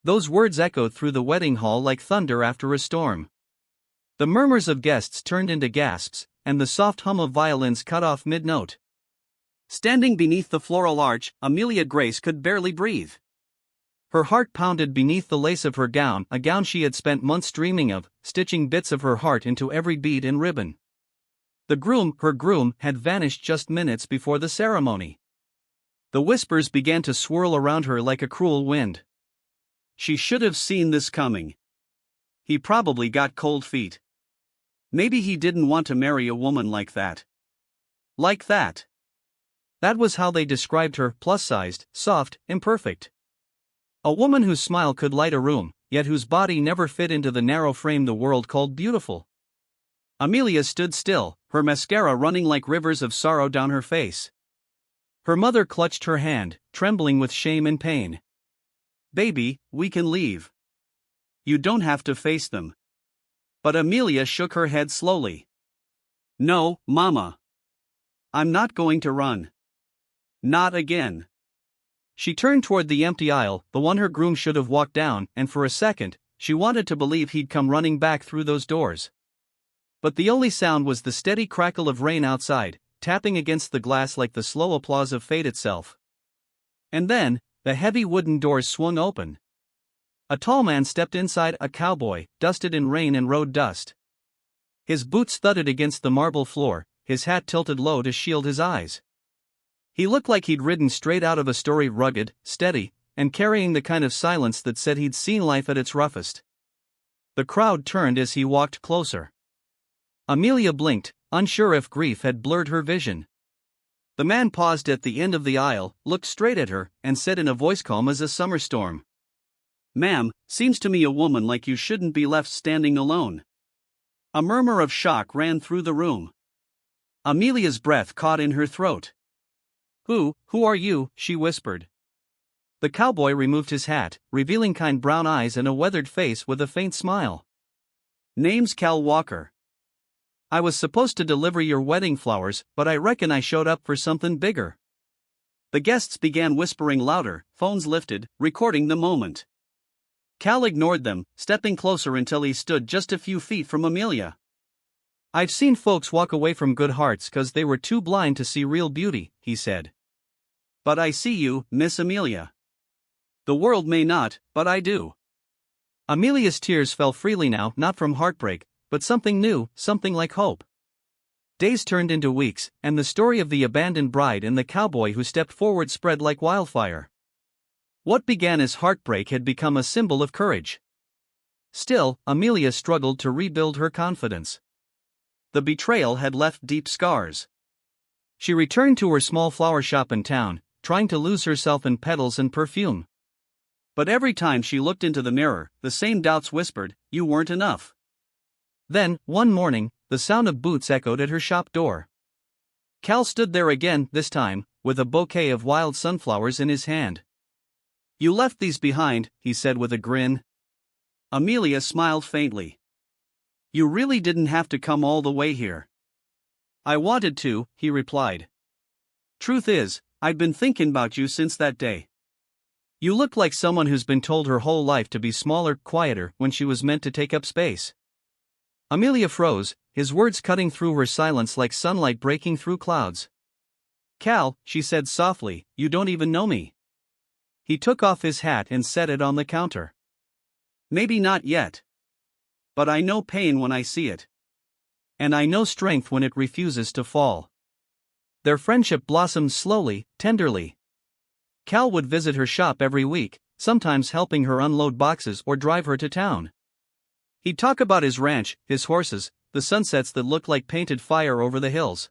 Those words echoed through the wedding hall like thunder after a storm. The murmurs of guests turned into gasps, and the soft hum of violins cut off mid-note. Standing beneath the floral arch, Amelia Grace could barely breathe. Her heart pounded beneath the lace of her gown, a gown she had spent months dreaming of, stitching bits of her heart into every bead and ribbon. The groom, her groom, had vanished just minutes before the ceremony. The whispers began to swirl around her like a cruel wind. She should have seen this coming. He probably got cold feet. Maybe he didn't want to marry a woman like that. Like that. That was how they described her, plus-sized, soft, imperfect. A woman whose smile could light a room, yet whose body never fit into the narrow frame the world called beautiful. Amelia stood still, her mascara running like rivers of sorrow down her face. Her mother clutched her hand, trembling with shame and pain. "Baby, we can leave. You don't have to face them." But Amelia shook her head slowly. "No, Mama. I'm not going to run. Not again." She turned toward the empty aisle, the one her groom should have walked down, and for a second, she wanted to believe he'd come running back through those doors. But the only sound was the steady crackle of rain outside, tapping against the glass like the slow applause of fate itself. And then, the heavy wooden doors swung open. A tall man stepped inside, a cowboy, dusted in rain and road dust. His boots thudded against the marble floor, his hat tilted low to shield his eyes. He looked like he'd ridden straight out of a story, rugged, steady, and carrying the kind of silence that said he'd seen life at its roughest. The crowd turned as he walked closer. Amelia blinked, unsure if grief had blurred her vision. The man paused at the end of the aisle, looked straight at her, and said in a voice calm as a summer storm, "Ma'am, seems to me a woman like you shouldn't be left standing alone." A murmur of shock ran through the room. Amelia's breath caught in her throat. Who are you?" she whispered. The cowboy removed his hat, revealing kind brown eyes and a weathered face with a faint smile. "Name's Cal Walker. I was supposed to deliver your wedding flowers, but I reckon I showed up for something bigger." The guests began whispering louder, phones lifted, recording the moment. Cal ignored them, stepping closer until he stood just a few feet from Amelia. "I've seen folks walk away from good hearts 'cause they were too blind to see real beauty," he said. "But I see you, Miss Amelia. The world may not, but I do." Amelia's tears fell freely now, not from heartbreak, but something new, something like hope. Days turned into weeks, and the story of the abandoned bride and the cowboy who stepped forward spread like wildfire. What began as heartbreak had become a symbol of courage. Still, Amelia struggled to rebuild her confidence. The betrayal had left deep scars. She returned to her small flower shop in town, trying to lose herself in petals and perfume. But every time she looked into the mirror, the same doubts whispered, "You weren't enough." Then, one morning, the sound of boots echoed at her shop door. Cal stood there again, this time, with a bouquet of wild sunflowers in his hand. "You left these behind," he said with a grin. Amelia smiled faintly. "You really didn't have to come all the way here." "I wanted to," he replied. "Truth is, I'd been thinking about you since that day. You look like someone who's been told her whole life to be smaller, quieter, when she was meant to take up space." Amelia froze, his words cutting through her silence like sunlight breaking through clouds. "Cal," she said softly, "you don't even know me." He took off his hat and set it on the counter. "Maybe not yet. But I know pain when I see it. And I know strength when it refuses to fall." Their friendship blossomed slowly, tenderly. Cal would visit her shop every week, sometimes helping her unload boxes or drive her to town. He'd talk about his ranch, his horses, the sunsets that looked like painted fire over the hills.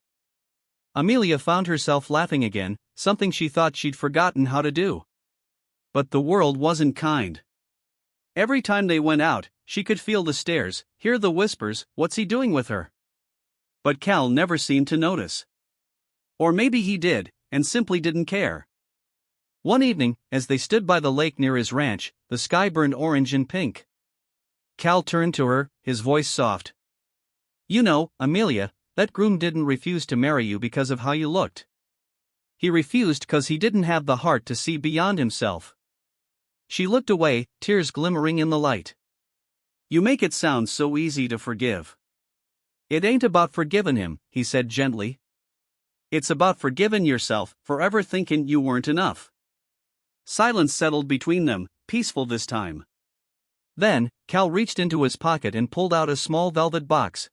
Amelia found herself laughing again, something she thought she'd forgotten how to do. But the world wasn't kind. Every time they went out, she could feel the stares, hear the whispers, "What's he doing with her?" But Cal never seemed to notice. Or maybe he did, and simply didn't care. One evening, as they stood by the lake near his ranch, the sky burned orange and pink. Cal turned to her, his voice soft. "You know, Amelia, that groom didn't refuse to marry you because of how you looked. He refused 'cause he didn't have the heart to see beyond himself." She looked away, tears glimmering in the light. You make it sound so easy to forgive. It ain't about forgiving him, he said gently. It's about forgiving yourself for ever thinking you weren't enough. Silence settled between them, peaceful this time. Then, Cal reached into his pocket and pulled out a small velvet box.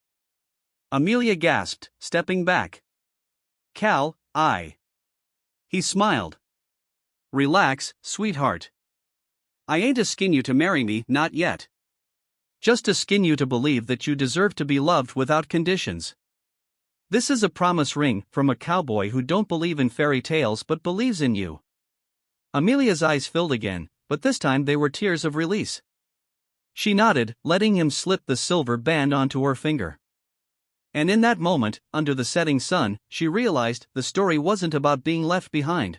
Amelia gasped, stepping back. Cal, He smiled. Relax, sweetheart. I ain't asking you to marry me, not yet. Just asking you to believe that you deserve to be loved without conditions. This is a promise ring from a cowboy who don't believe in fairy tales but believes in you. Amelia's eyes filled again, but this time they were tears of release. She nodded, letting him slip the silver band onto her finger. And in that moment, under the setting sun, she realized the story wasn't about being left behind.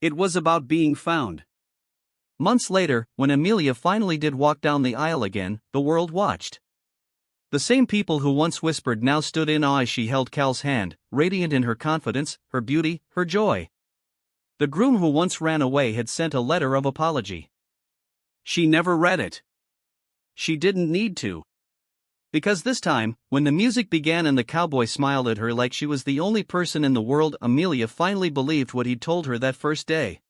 It was about being found. Months later, when Amelia finally did walk down the aisle again, the world watched. The same people who once whispered now stood in awe as she held Cal's hand, radiant in her confidence, her beauty, her joy. The groom who once ran away had sent a letter of apology. She never read it. She didn't need to. Because this time, when the music began and the cowboy smiled at her like she was the only person in the world, Amelia finally believed what he'd told her that first day.